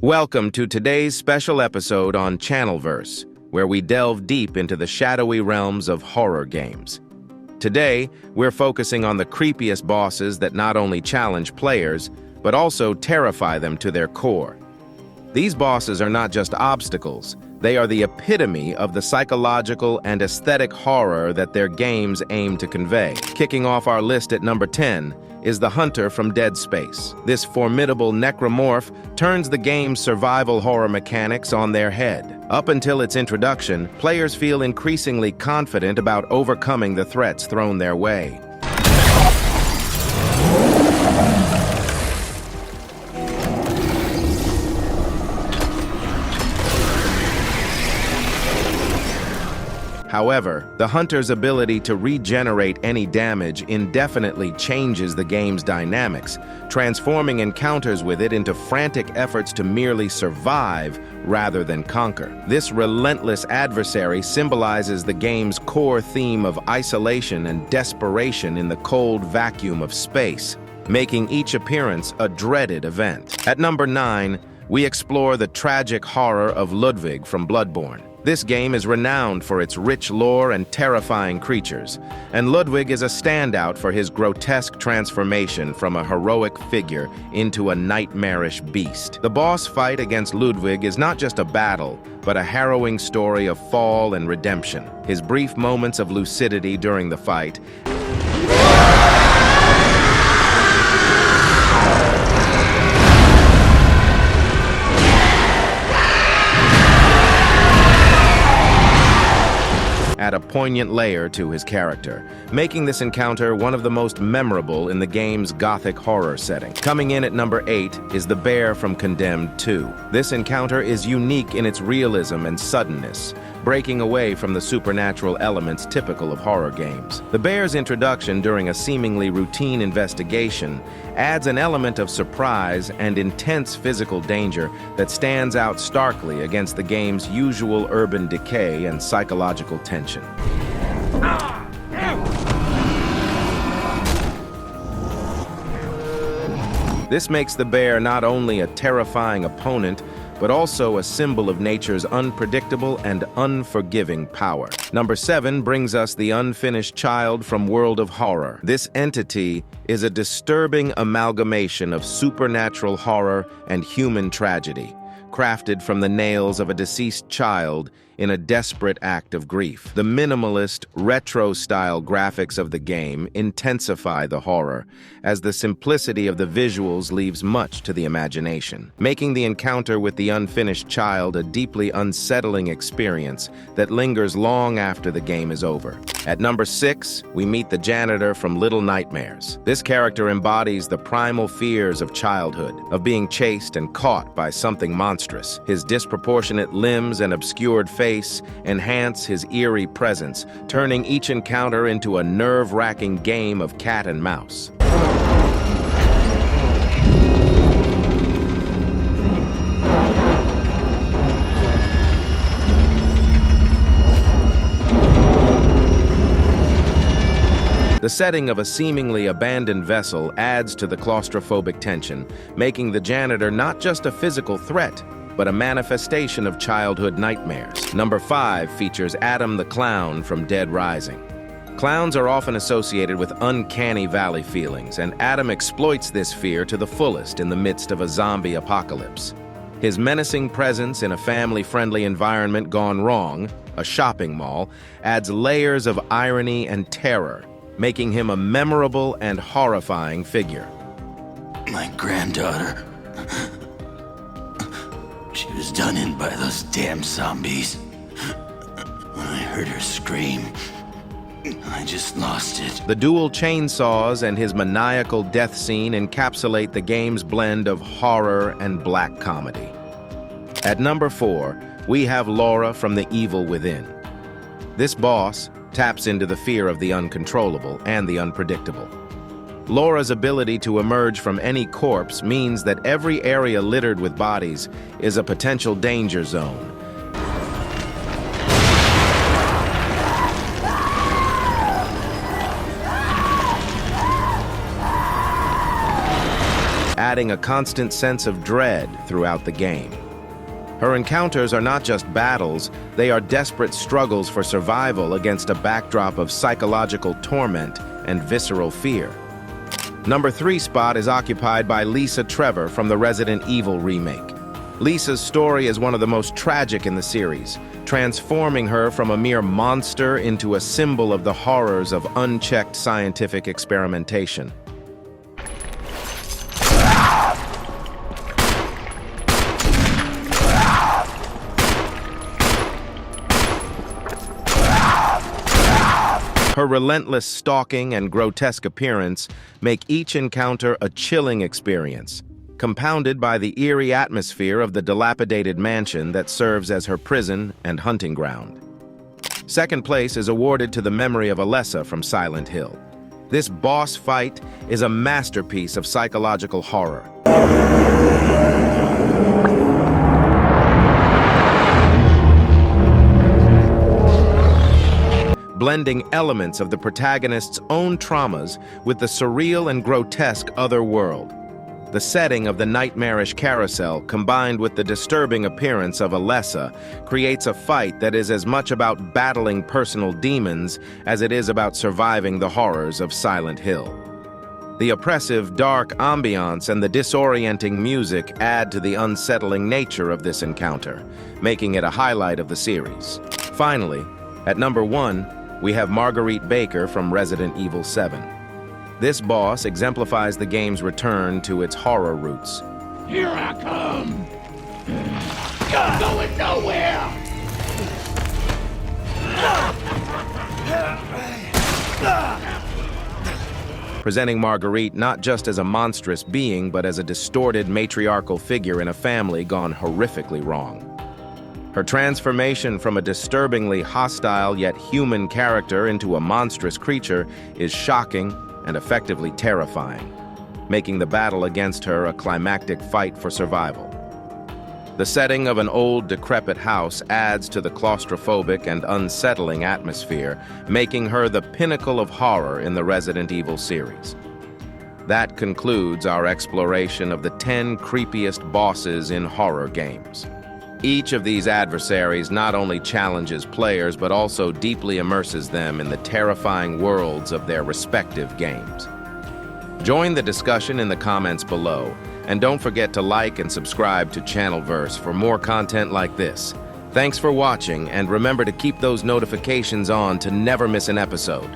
Welcome to today's special episode on Channelverse, where we delve deep into the shadowy realms of horror games. Today, we're focusing on the creepiest bosses that not only challenge players, but also terrify them to their core. These bosses are not just obstacles, they are the epitome of the psychological and aesthetic horror that their games aim to convey. Kicking off our list at number 10 is the Hunter from Dead Space. This formidable necromorph turns the game's survival horror mechanics on their head. Up until its introduction, players feel increasingly confident about overcoming the threats thrown their way. However, the Hunter's ability to regenerate any damage indefinitely changes the game's dynamics, transforming encounters with it into frantic efforts to merely survive rather than conquer. This relentless adversary symbolizes the game's core theme of isolation and desperation in the cold vacuum of space, making each appearance a dreaded event. At number 9, we explore the tragic horror of Ludwig from Bloodborne. This game is renowned for its rich lore and terrifying creatures, and Ludwig is a standout for his grotesque transformation from a heroic figure into a nightmarish beast. The boss fight against Ludwig is not just a battle, but a harrowing story of fall and redemption. His brief moments of lucidity during the fight add a poignant layer to his character, making this encounter one of the most memorable in the game's gothic horror setting. Coming in at number 8 is the Bear from Condemned 2. This encounter is unique in its realism and suddenness, breaking away from the supernatural elements typical of horror games. The bear's introduction during a seemingly routine investigation adds an element of surprise and intense physical danger that stands out starkly against the game's usual urban decay and psychological tension. This makes the bear not only a terrifying opponent, but also a symbol of nature's unpredictable and unforgiving power. Number 7 brings us the Unfinished Child from World of Horror. This entity is a disturbing amalgamation of supernatural horror and human tragedy, crafted from the nails of a deceased child in a desperate act of grief. The minimalist, retro-style graphics of the game intensify the horror, as the simplicity of the visuals leaves much to the imagination, making the encounter with the unfinished child a deeply unsettling experience that lingers long after the game is over. At number 6, we meet the janitor from Little Nightmares. This character embodies the primal fears of childhood, of being chased and caught by something monstrous. His disproportionate limbs and obscured face enhance his eerie presence, turning each encounter into a nerve-wracking game of cat and mouse. The setting of a seemingly abandoned vessel adds to the claustrophobic tension, making the janitor not just a physical threat, but a manifestation of childhood nightmares. Number 5 features Adam the Clown from Dead Rising. Clowns are often associated with uncanny valley feelings, and Adam exploits this fear to the fullest in the midst of a zombie apocalypse. His menacing presence in a family-friendly environment gone wrong, a shopping mall, adds layers of irony and terror, making him a memorable and horrifying figure. My granddaughter. She was done in by those damn zombies. When I heard her scream, I just lost it. The dual chainsaws and his maniacal death scene encapsulate the game's blend of horror and black comedy. At number 4, we have Laura from The Evil Within. This boss taps into the fear of the uncontrollable and the unpredictable. Laura's ability to emerge from any corpse means that every area littered with bodies is a potential danger zone. adding a constant sense of dread throughout the game. Her encounters are not just battles, they are desperate struggles for survival against a backdrop of psychological torment and visceral fear. Number 3 spot is occupied by Lisa Trevor from the Resident Evil remake. Lisa's story is one of the most tragic in the series, transforming her from a mere monster into a symbol of the horrors of unchecked scientific experimentation. Her relentless stalking and grotesque appearance make each encounter a chilling experience, compounded by the eerie atmosphere of the dilapidated mansion that serves as her prison and hunting ground. Second place is awarded to the memory of Alessa from Silent Hill. This boss fight is a masterpiece of psychological horror. Blending elements of the protagonist's own traumas with the surreal and grotesque other world. The setting of the nightmarish carousel, combined with the disturbing appearance of Alessa, creates a fight that is as much about battling personal demons as it is about surviving the horrors of Silent Hill. The oppressive, dark ambiance and the disorienting music add to the unsettling nature of this encounter, making it a highlight of the series. Finally, at number 1, we have Marguerite Baker from Resident Evil 7. This boss exemplifies the game's return to its horror roots. Here I come! Going nowhere! Presenting Marguerite not just as a monstrous being, but as a distorted matriarchal figure in a family gone horrifically wrong. Her transformation from a disturbingly hostile yet human character into a monstrous creature is shocking and effectively terrifying, making the battle against her a climactic fight for survival. The setting of an old, decrepit house adds to the claustrophobic and unsettling atmosphere, making her the pinnacle of horror in the Resident Evil series. That concludes our exploration of the 10 creepiest bosses in horror games. Each of these adversaries not only challenges players, but also deeply immerses them in the terrifying worlds of their respective games. Join the discussion in the comments below, and don't forget to like and subscribe to Channelverse for more content like this. Thanks for watching, and remember to keep those notifications on to never miss an episode.